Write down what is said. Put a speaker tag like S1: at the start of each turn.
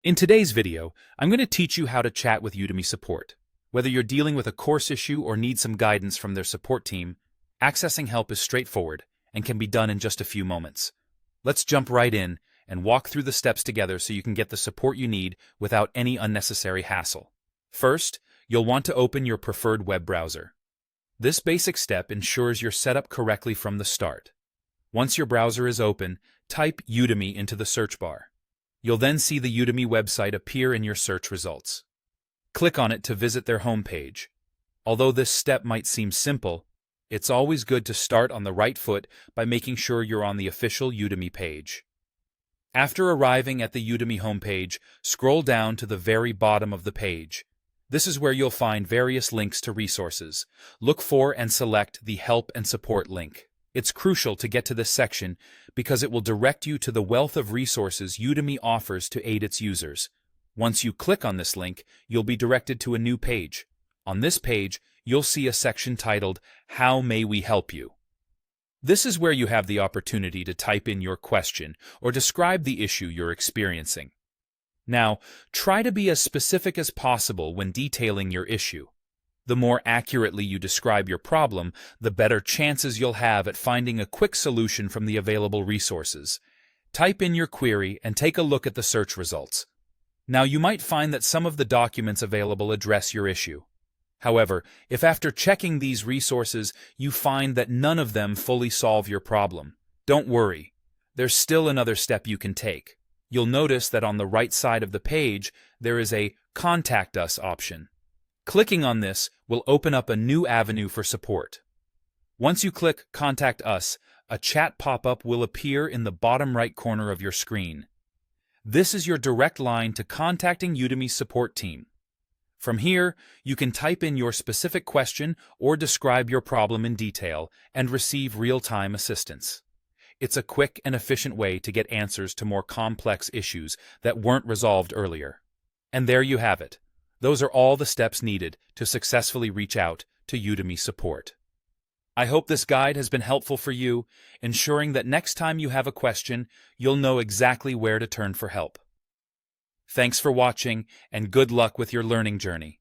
S1: In today's video, I'm going to teach you how to chat with Udemy support. Whether you're dealing with a course issue or need some guidance from their support team, accessing help is straightforward and can be done in just a few moments. Let's jump right in and walk through the steps together so you can get the support you need without any unnecessary hassle. First, you'll want to open your preferred web browser. This basic step ensures you're set up correctly from the start. Once your browser is open, type Udemy into the search bar. You'll then see the Udemy website appear in your search results. Click on it to visit their homepage. Although this step might seem simple, it's always good to start on the right foot by making sure you're on the official Udemy page. After arriving at the Udemy homepage, scroll down to the very bottom of the page. This is where you'll find various links to resources. Look for and select the Help and Support link. It's crucial to get to this section because it will direct you to the wealth of resources Udemy offers to aid its users. Once you click on this link, you'll be directed to a new page. On this page, you'll see a section titled, How May We Help You? This is where you have the opportunity to type in your question or describe the issue you're experiencing. Now, try to be as specific as possible when detailing your issue. The more accurately you describe your problem, the better chances you'll have at finding a quick solution from the available resources. Type in your query and take a look at the search results. Now, you might find that some of the documents available address your issue. However, if after checking these resources you find that none of them fully solve your problem, don't worry. There's still another step you can take. You'll notice that on the right side of the page, there is a Contact Us option. Clicking on this will open up a new avenue for support. Once you click Contact Us, a chat pop-up will appear in the bottom right corner of your screen. This is your direct line to contacting Udemy's support team. From here, you can type in your specific question or describe your problem in detail and receive real-time assistance. It's a quick and efficient way to get answers to more complex issues that weren't resolved earlier. And there you have it. Those are all the steps needed to successfully reach out to Udemy support. I hope this guide has been helpful for you, ensuring that next time you have a question, you'll know exactly where to turn for help. Thanks for watching, and good luck with your learning journey.